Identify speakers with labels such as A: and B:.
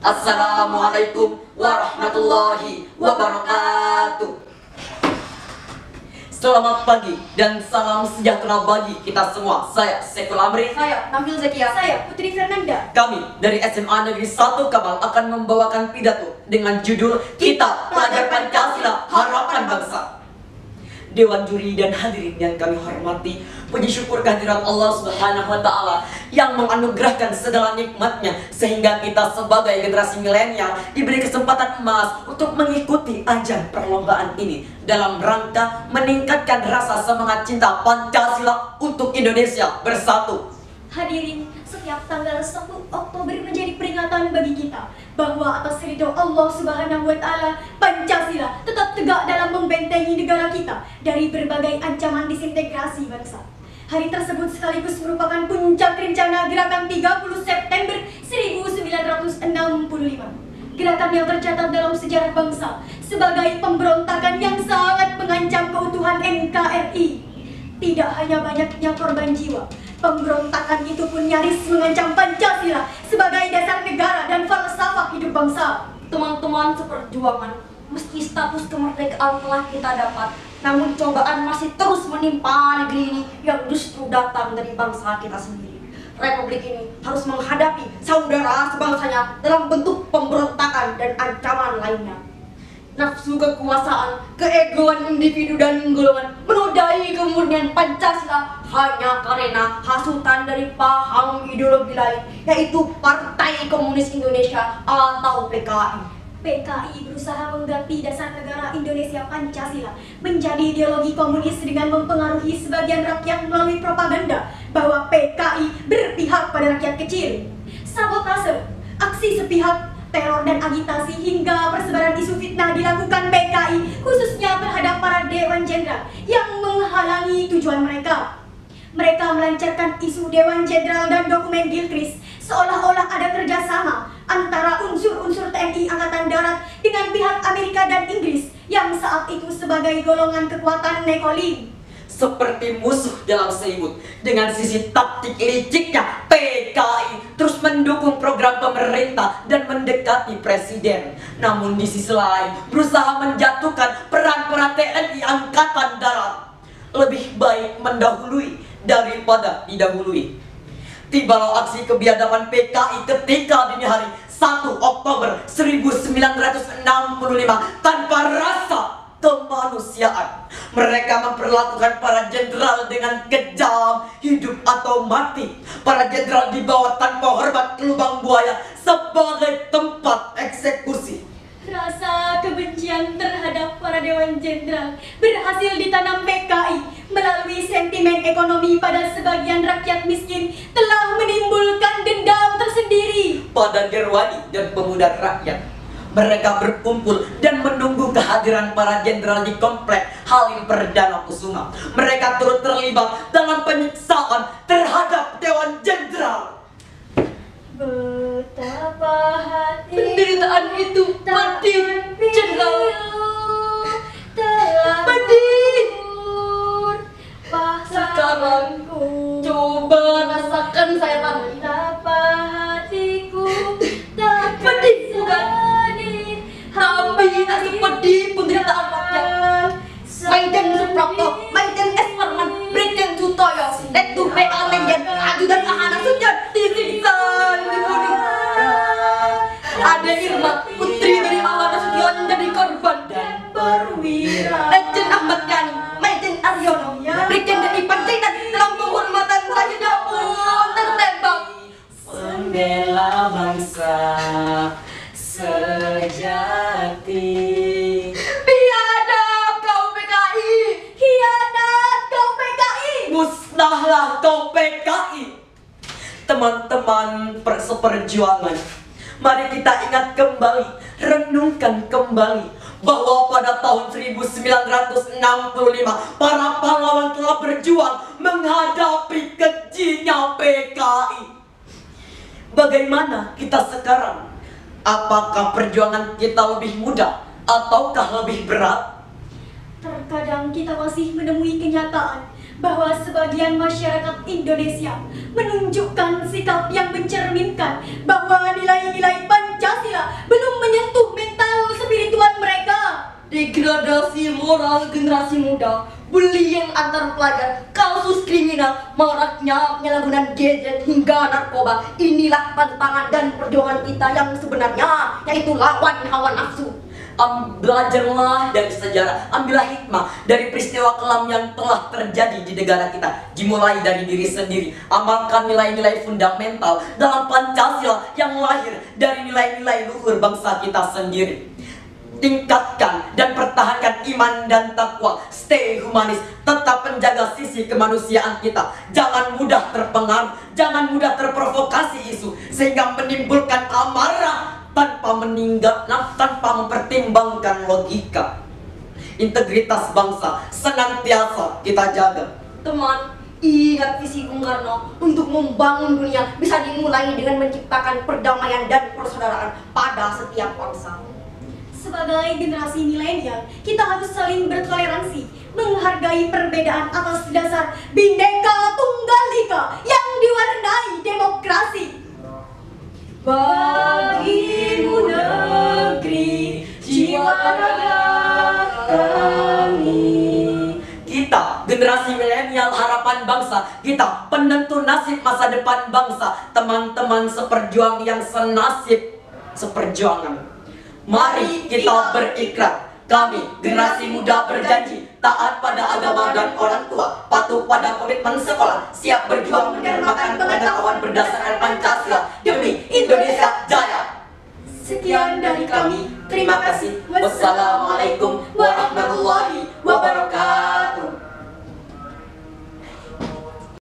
A: Assalamualaikum warahmatullahi wabarakatuh. Selamat pagi dan salam sejahtera bagi kita semua. Saya Saiful Amri.
B: Saya Nafil Zakia. Saya Putri Fernanda.
A: Kami dari SMA Negeri 1 Kabal akan membawakan pidato dengan judul Kita Pelajar Pancasila Harapan Bangsa. Dewan juri dan hadirin yang kami hormati, puji syukur kehadirat Allah Subhanahu wa Ta'ala yang menganugerahkan segala nikmatnya sehingga kita sebagai generasi milenial diberi kesempatan emas untuk mengikuti ajang perlombaan ini dalam rangka meningkatkan rasa semangat cinta Pancasila untuk Indonesia bersatu.
B: Hadirin, setiap tanggal 1 Oktober menjadi peringatan bagi kita bahwa atas ridho Allah Subhanahu wa Ta'ala, Pancasila tetap tegak dalam membentengi negara kita dari berbagai ancaman disintegrasi bangsa. Hari tersebut sekaligus merupakan puncak rencana gerakan 30 September 1965. Gerakan yang tercatat dalam sejarah bangsa sebagai pemberontakan yang sangat mengancam keutuhan NKRI. Tidak hanya banyaknya korban jiwa, pemberontakan itu pun nyaris mengancam Pancasila sebagai dasar negara dan falsafah hidup bangsa.
C: Teman-teman seperjuangan, meski status kemerdekaan telah kita dapat, namun cobaan masih terus menimpa negeri ini yang justru datang dari bangsa kita sendiri. Republik ini harus menghadapi saudara sebangsanya dalam bentuk pemberontakan dan ancaman lainnya. Nafsu kekuasaan, keegoan individu dan golongan menodai kemurnian Pancasila hanya karena hasutan dari paham ideologi lain, yaitu Partai Komunis Indonesia atau PKI.
B: PKI berusaha mengganti dasar negara Indonesia Pancasila menjadi ideologi komunis dengan mempengaruhi sebagian rakyat melalui propaganda bahwa PKI berpihak pada rakyat kecil. Sabotase, aksi sepihak, teror dan agitasi hingga persebaran isu fitnah dilakukan PKI khususnya terhadap para Dewan Jenderal yang menghalangi tujuan mereka. Mereka melancarkan isu Dewan Jenderal dan dokumen Gilchrist seolah-olah ada kerjasama antara unsur-unsur TNI Angkatan Darat dengan pihak Amerika dan Inggris yang saat itu sebagai golongan kekuatan nekolin.
A: Seperti musuh dalam selimut, dengan sisi taktik liciknya PKI terus mendukung program pemerintah dan mendekati presiden. Namun di sisi lain berusaha menjatuhkan peran-peran TNI Angkatan Darat. Lebih baik mendahului daripada didahului. Tibalah aksi kebiadaban PKI ketika dini hari 1 Oktober 1965 tanpa rasa kemanusiaan. Mereka memperlakukan para jenderal dengan kejam, hidup atau mati. Para jenderal dibawa tanpa hormat ke lubang buaya sebagai tempat eksekusi.
B: Rasa kebencian terhadap para Dewan Jenderal berhasil ditanam PKI melalui sentimen ekonomi pada sebagian rakyat miskin telah menimbulkan dendam tersendiri
A: pada derwani dan pemuda rakyat. Mereka berkumpul dan menunggu kehadiran para jenderal di komplek Halim Perdana Kusuma. Mereka turut terlibat dalam penyiksaan terhadap Dewan Jenderal.
B: Betapa hati
C: Penderitaan itu pedih, jenderal. Pedih. Sekarang coba rasakan saya kamu.
B: Betapa hatiku
C: Pedih bukan? Tapi tak sepedih penderitaan rakyat. Maiden Suprapto, Maiden S. Herman, Brigjen Sutoyo, Letu PA Legend, Ajudan Ahana Sujat disiksa dibunuh. Ada Irma, putri dari Ahana Sution jadi korban dan perwira. Legend Ahmad Yani, Maiden Aryono, Brigjen dari Panjaitan dalam penghormatan selanjutnya pun tertembak.
A: Pembela bangsa sejati.
C: Biadab kau PKI,
B: Hianat kau PKI.
A: Musnahlah kau PKI. Teman-teman seperjuangan, mari kita ingat kembali, renungkan kembali bahwa pada tahun 1965 para pahlawan telah berjuang menghadapi kejinya PKI. Bagaimana kita sekarang? Apakah perjuangan kita lebih mudah ataukah lebih berat?
B: Terkadang kita masih menemui kenyataan bahwa sebagian masyarakat Indonesia menunjukkan sikap yang mencerminkan bahwa nilai-nilai Pancasila
C: degradasi moral generasi muda, bullying antar pelajar, kasus kriminal, maraknya penyalahgunaan gadget hingga narkoba. Inilah tantangan dan perjuangan kita yang sebenarnya, yaitu lawan hawa nafsu.
A: Belajarlah dari sejarah, ambillah hikmah dari peristiwa kelam yang telah terjadi di negara kita. Dimulai dari diri sendiri, amalkan nilai-nilai fundamental dalam Pancasila yang lahir dari nilai-nilai luhur bangsa kita sendiri. Tingkatkan dan pertahankan iman dan takwa, stay humanis, tetap menjaga sisi kemanusiaan kita. Jangan mudah terpengaruh, jangan mudah terprovokasi isu sehingga menimbulkan amarah tanpa mempertimbangkan logika. Integritas bangsa senantiasa kita jaga.
C: Teman, ingat visi Bung Karno untuk membangun dunia bisa dimulai dengan menciptakan perdamaian dan persaudaraan pada setiap bangsa.
B: Sebagai generasi milenial, kita harus saling bertoleransi, menghargai perbedaan atas dasar Bhinneka Tunggal Ika yang diwarnai demokrasi. Bagimu negeri, jiwa raga kami.
A: Kita, generasi milenial harapan bangsa, kita penentu nasib masa depan bangsa, teman-teman seperjuang yang senasib seperjuangan. Mari kita berikrar, kami generasi muda berjanji taat pada agama dan orang tua, patuh pada komitmen sekolah, siap berjuang mendermakan pengetahuan berdasarkan Pancasila demi Indonesia Jaya.
B: Sekian dari kami, terima kasih.
A: Wassalamualaikum warahmatullahi